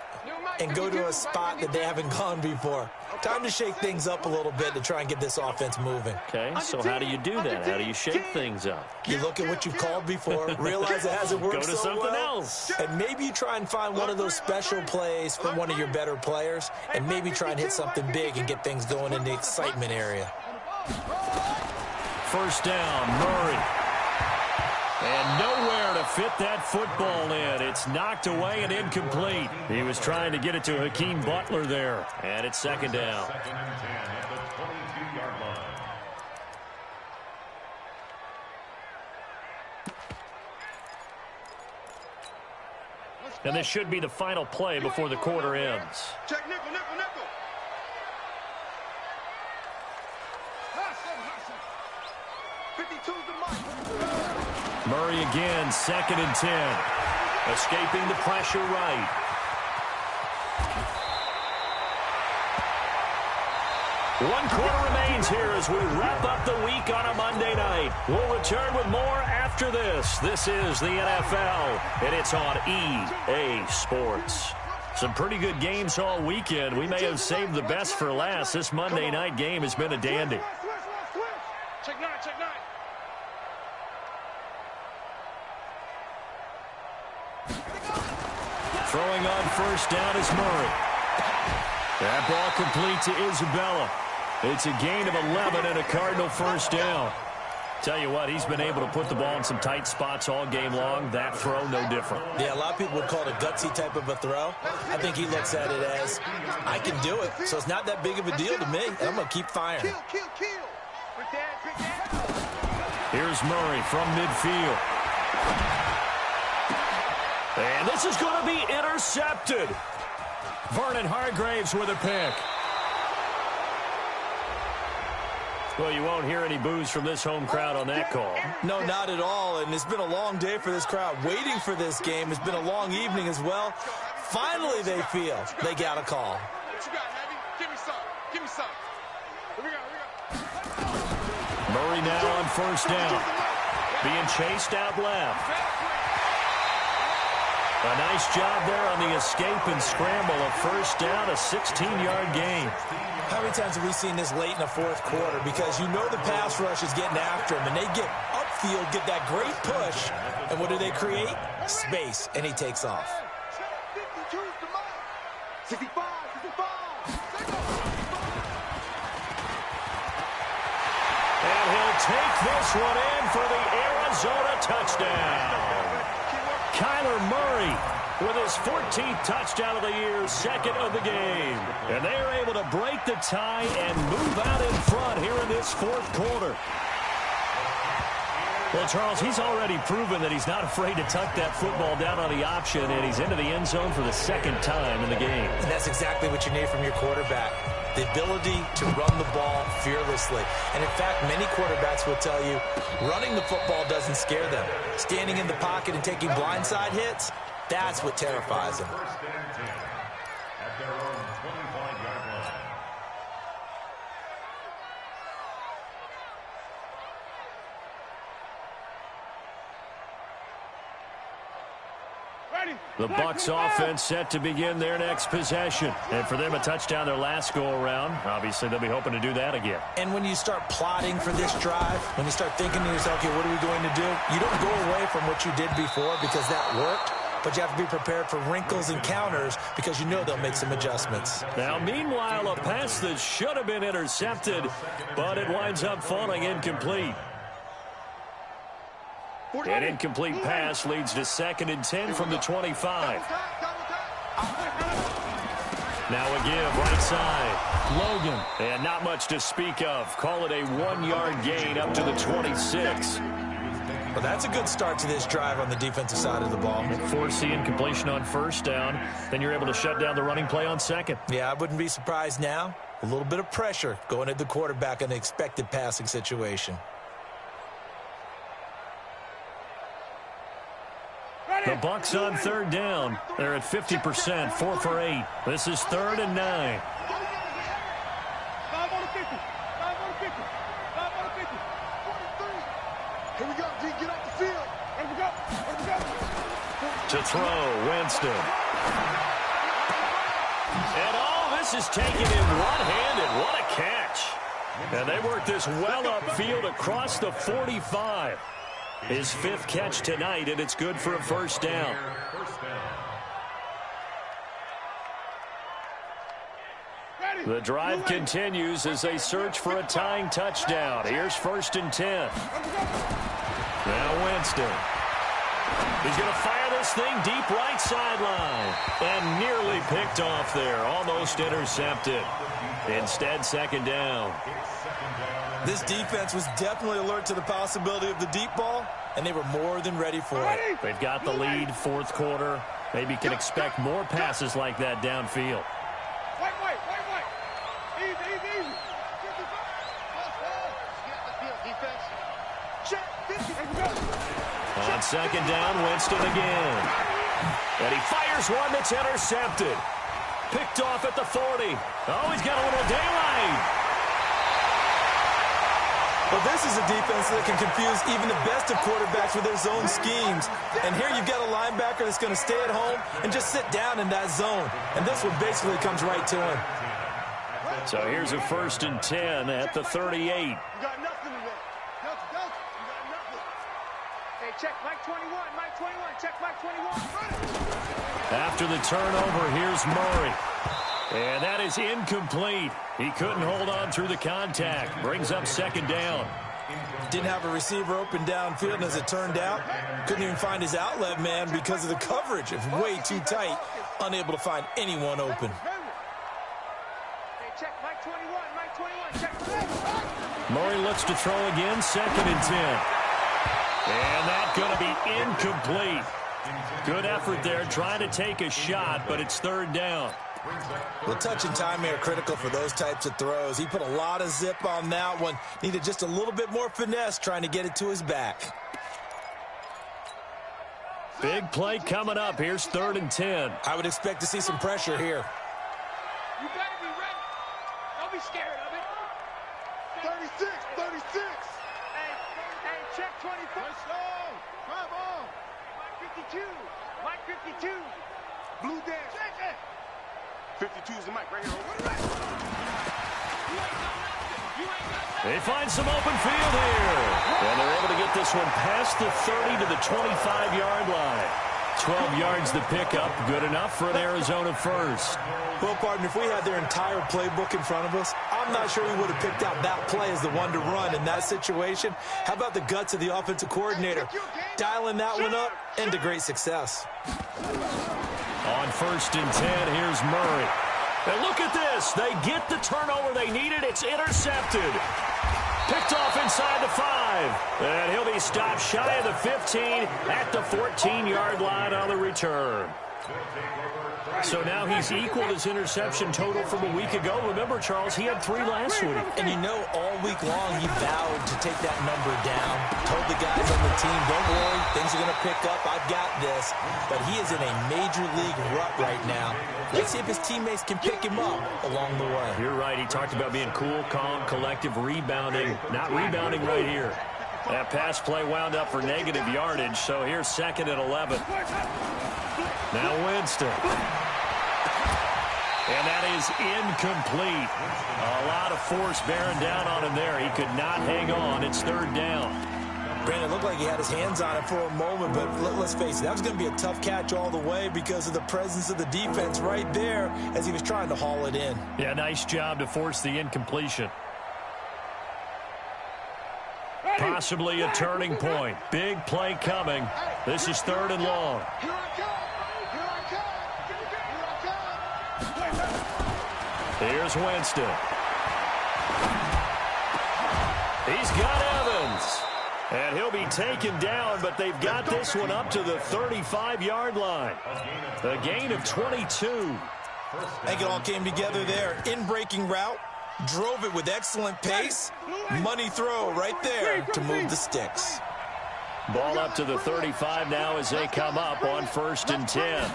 and go to a spot that they haven't gone before. Time to shake things up a little bit to try and get this offense moving. Okay, so how do you do that? How do you shake things up? You look at what you've called before, realize it hasn't worked Go to so something well, else. and maybe you try and find one of those special plays from one of your better players, and maybe try and hit something big and get things going in the excitement area. First down, Murray. And nowhere to fit that football in. It's knocked away and incomplete. He was trying to get it to Hakeem Butler there. And it's second down. Second and 10 at the 22-yard line. And this should be the final play before the quarter ends. Check nickel, nickel, nickel. Murray again, second and 10. Escaping the pressure right. One quarter remains here as we wrap up the week on a Monday night. We'll return with more after this. This is the NFL, and it's on EA Sports. Some pretty good games all weekend. We may have saved the best for last. This Monday night game has been a dandy. Check 9, check 9. Throwing on first down is Murray. That ball complete to Isabella. It's a gain of 11 and a Cardinal first down. Tell you what, he's been able to put the ball in some tight spots all game long. That throw, no different. Yeah, a lot of people would call it a gutsy type of a throw. I think he looks at it as, I can do it, so it's not that big of a deal to me, and I'm going to keep firing. Kill, kill, kill. Quick dad, quick dad. Here's Murray from midfield. And this is going to be intercepted. Vernon Hargraves with a pick. Well, you won't hear any boos from this home crowd on that call. No, not at all, and it's been a long day for this crowd. Waiting for this game. It's been a long evening as well. Finally, they feel they got a call. What you got, Heavy? Give me some. Give me some. Here we go, here we go. Murray now on first down. Being chased out left. A nice job there on the escape and scramble. A first down, a 16-yard gain. How many times have we seen this late in the fourth quarter? Because you know the pass rush is getting after him, and they get upfield, get that great push, and what do they create? Space, and he takes off. 65, 65. And he'll take this one in for the Arizona touchdown. Kyler Murray with his 14th touchdown of the year, second of the game. And they are able to break the tie and move out in front here in this fourth quarter. Well, Charles, he's already proven that he's not afraid to tuck that football down on the option, and he's into the end zone for the second time in the game. And that's exactly what you need from your quarterback. The ability to run the ball fearlessly. And in fact, many quarterbacks will tell you running the football doesn't scare them. Standing in the pocket and taking blindside hits, That's what terrifies them. First and 10 at their own 25-yard line. The Bucs offense set to begin their next possession. And for them, a touchdown their last go-around. Obviously, they'll be hoping to do that again. And when you start plotting for this drive, when you start thinking to yourself, okay, what are we going to do? You don't go away from what you did before because that worked, but you have to be prepared for wrinkles and counters because you know they'll make some adjustments. Now, meanwhile, a pass that should have been intercepted, but it winds up falling incomplete. An incomplete pass leads to 2nd and 10 from the 25. Now a give, right side. Logan. And not much to speak of. Call it a 1-yard gain up to the 26. Well, that's a good start to this drive on the defensive side of the ball. Force the incompletion on first down. Then you're able to shut down the running play on second. Yeah, I wouldn't be surprised now. A little bit of pressure going at the quarterback in an expected passing situation. The Bucs on 3rd down. They're at 50%, 4 for 8. This is 3rd and 9. 5 on the 50. 5 on the 50. 5 on the 50. 43. Here we go, D. Get off the field. Here we go. Here we go. To throw, Winston. And all this is taken in one-handed. What a catch. And they work this well upfield across the 45. His 5th catch tonight, and it's good for a first down. The drive continues as they search for a tying touchdown. Here's 1st and 10. Now Winston. He's going to fire this thing deep right sideline. And nearly picked off there. Almost intercepted. Instead, 2nd down. This defense was definitely alert to the possibility of the deep ball, and they were more than ready for it. They've got the lead, 4th quarter. Maybe can expect more passes like that downfield. White. Easy. Defense. Check. 50. Here we go. On 2nd down, Winston again. And he fires one that's intercepted. Picked off at the 40. Oh, he's got a little daylight. Well, this is a defense that can confuse even the best of quarterbacks with their zone schemes. And here you've got a linebacker that's going to stay at home and just sit down in that zone. And this one basically comes right to him. So here's a 1st and 10 at the 38. You got nothing today. You got nothing. Hey, check Mike 21. Mike 21. Check Mike 21. After the turnover, here's Murray. And that is incomplete. He couldn't hold on through the contact. Brings up 2nd down. Didn't have a receiver open downfield, and as it turned out, couldn't even find his outlet man because of the coverage. It's way too tight, unable to find anyone open. Hey, check Mike 21. Mike 21. Check. Murray looks to throw again, 2nd and 10. And that's going to be incomplete. Good effort there, trying to take a shot, but it's 3rd down. Well, touch and timing are critical for those types of throws. He put a lot of zip on that one. Needed just a little bit more finesse trying to get it to his back. Big play coming up. Here's 3rd and 10. I would expect to see some pressure here. You better be ready. Don't be scared of it. 36. Hey, check 24. Let's go. Come on. Mike 52. Blue dance. Check it. 52 is the mic right here. They find some open field here. And they're able to get this one past the 30 to the 25-yard line. 12 yards the pickup. Good enough for an Arizona first. Well, partner, if we had their entire playbook in front of us, I'm not sure we would have picked out that play as the one to run in that situation. How about the guts of the offensive coordinator? Dialing that one up into great success. On 1st and 10, here's Murray. And look at this. They get the turnover they needed. It's intercepted. Picked off inside the 5. And he'll be stopped shy of the 15 at the 14-yard line on the return. So now he's equaled his interception total from a week ago. Remember, Charles, he had 3 last week. And you know, all week long he vowed to take that number down. Told the guys on the team, don't worry, things are going to pick up. I've got this. But he is in a major league rut right now. Let's see if his teammates can pick him up along the way. You're right. He talked about being cool, calm, collective, rebounding. Not rebounding right here. That pass play wound up for negative yardage, so here's 2nd and 11. Now Winston. And that is incomplete. A lot of force bearing down on him there. He could not hang on. It's 3rd down. Brandon, it looked like he had his hands on it for a moment, but let's face it, that was going to be a tough catch all the way because of the presence of the defense right there as he was trying to haul it in. Yeah, nice job to force the incompletion. Possibly a turning point. Big play coming. This is 3rd and long. Here's Winston. He's got Evans. And he'll be taken down, but they've got this one up to the 35-yard line. A gain of 22. I think it all came together there. In-breaking route. Drove it with excellent pace. Money throw right there to move the sticks. Ball up to the 35 now as they come up on 1st and 10.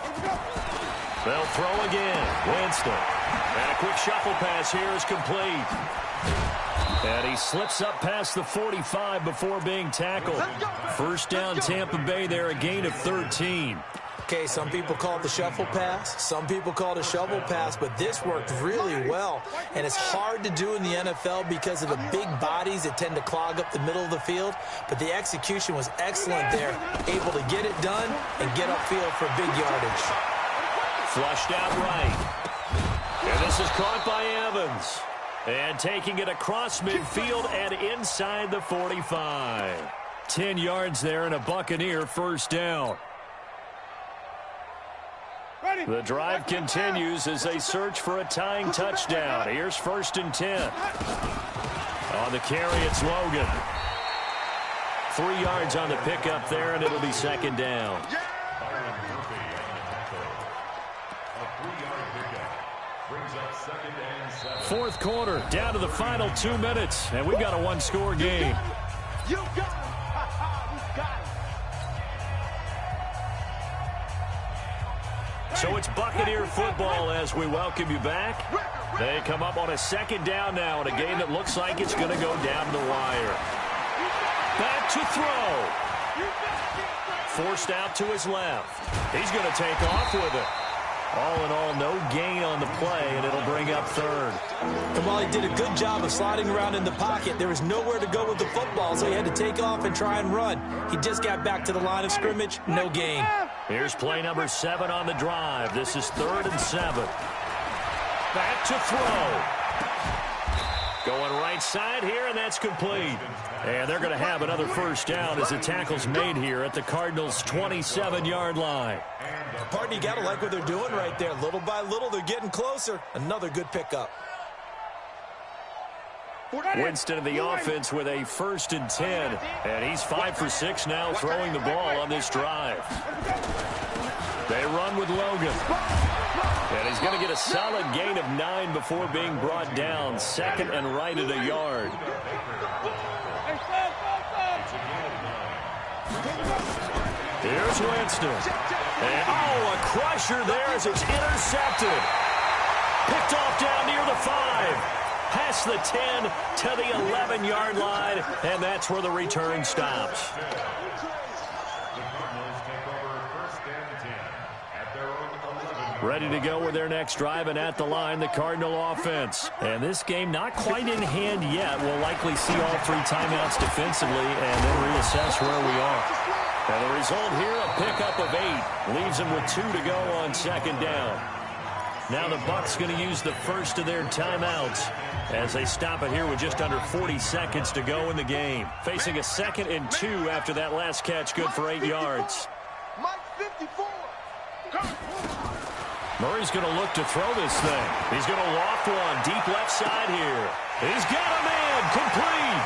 They'll throw again. Winston. And a quick shuffle pass here is complete. And he slips up past the 45 before being tackled. 1st down Tampa Bay there, a gain of 13. Okay, some people call it the shuffle pass. Some people call it a shovel pass, but this worked really well. And it's hard to do in the NFL because of the big bodies that tend to clog up the middle of the field. But the execution was excellent there. Able to get it done and get upfield for big yardage. Flushed out right. And this is caught by Evans. And taking it across midfield and inside the 45. 10 yards there and a Buccaneer 1st down. The drive continues as they search for a tying touchdown. Here's 1st and 10. On the carry, it's Logan. 3 yards on the pickup there, and it'll be 2nd down. 4th quarter, down to the final 2 minutes, and we've got a 1-score game. You got it. So it's Buccaneer football as we welcome you back. They come up on a 2nd down now in a game that looks like it's going to go down the wire. Back to throw. Forced out to his left. He's going to take off with it. All in all, no gain on the play, and it'll bring up 3rd. And while he did a good job of sliding around in the pocket, there was nowhere to go with the football, so he had to take off and try and run. He just got back to the line of scrimmage, no gain. Here's play number 7 on the drive. This is 3rd and 7. Back to throw. Going right side here, and that's complete. And they're going to have another 1st down as the tackle's made here at the Cardinals' 27-yard line. Partner, you got to like what they're doing right there. Little by little, they're getting closer. Another good pickup. Winston of the offense with a 1st and 10. And he's 5 for 6 now throwing the ball on this drive. They run with Logan. And he's going to get a solid gain of 9 before being brought down. 2nd and right at a yard. Here's Winston. And, a crusher there as it's intercepted. Picked off down near the 5. Past the 10 to the 11-yard line, and that's where the return stops. Ready to go with their next drive, and at the line, the Cardinal offense. And this game not quite in hand yet. We'll likely see all 3 timeouts defensively and then reassess where we are. And the result here, a pickup of 8. Leaves them with 2 to go on 2nd down. Now the Bucs going to use the first of their timeouts as they stop it here with just under 40 seconds to go in the game. Facing a 2nd and 2 after that last catch, good for 8 yards. Murray's going to look to throw this thing. He's going to loft one deep left side here. He's got a man complete.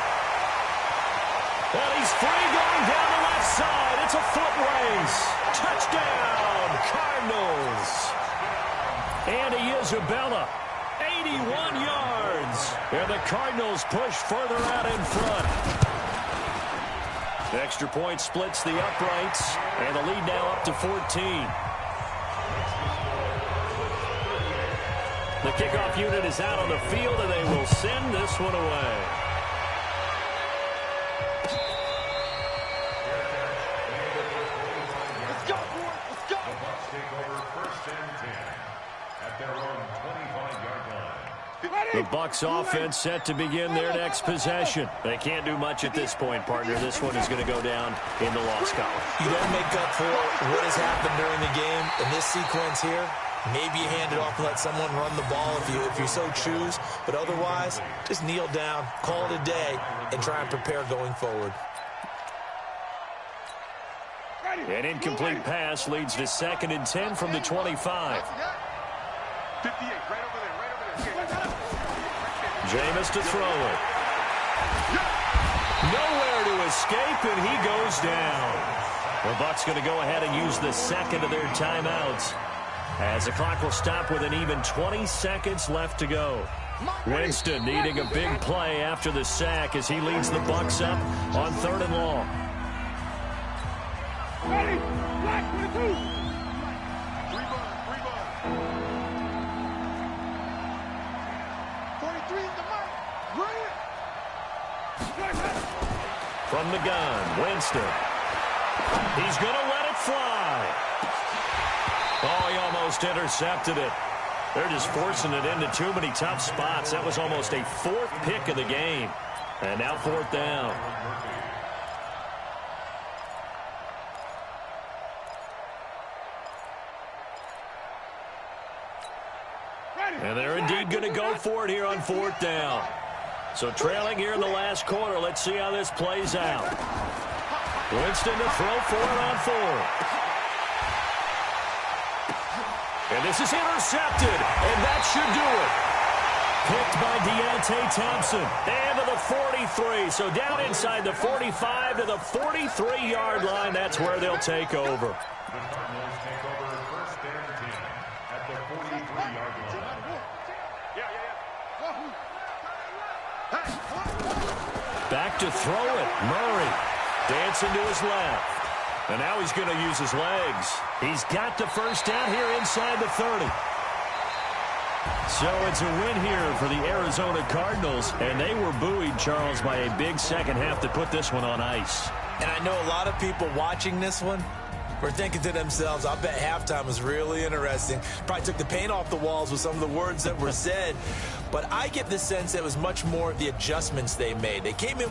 And he's free going down the left side. It's a foot race. Touchdown, Cardinals. Andy Isabella, 81 yards. And the Cardinals push further out in front. The extra point splits the uprights, and the lead now up to 14. The kickoff unit is out on the field, and they will send this one away. Let's go, boys. Let's go. The Bucs take over 1st and 10 at their own 25-yard line. The Bucs offense set to begin their next possession. They can't do much at this point, partner. This one is going to go down in the loss column. You don't make up for what has happened during the game in this sequence here. Maybe you hand it off and let someone run the ball if you so choose. But otherwise, just kneel down, call it a day, and try and prepare going forward. An incomplete pass leads to 2nd and 10 from the 25. 58, right over there, right over there. Jameis to throw it. Nowhere to escape, and he goes down. The Bucs going to go ahead and use the second of their timeouts, as the clock will stop with an even 20 seconds left to go. Winston needing a big play after the sack as he leads the Bucs up on 3rd and long. Ready? Black 22. 3 bud. 43 is the mark. Brilliant. From the gun, Winston. He's going to let it fly. Oh, he almost intercepted it. They're just forcing it into too many tough spots. That was almost a 4th pick of the game. And now 4th down. And they're indeed going to go for it here on 4th down. So trailing here in the last quarter. Let's see how this plays out. Winston to throw for it on 4th. And this is intercepted, and that should do it. Picked by Deontay Thompson. And to the 43. So down inside the 45 to the 43-yard line. That's where they'll take over. The Cardinals take over 1st and 10 at the 43-yard line. Back to throw it. Murray dancing to his left. And now he's going to use his legs. He's got the 1st down here inside the 30. So it's a win here for the Arizona Cardinals. And they were buoyed, Charles, by a big second half that put this one on ice. And I know a lot of people watching this one were thinking to themselves, I bet halftime was really interesting. Probably took the paint off the walls with some of the words that were said. But I get the sense it was much more of the adjustments they made. They came in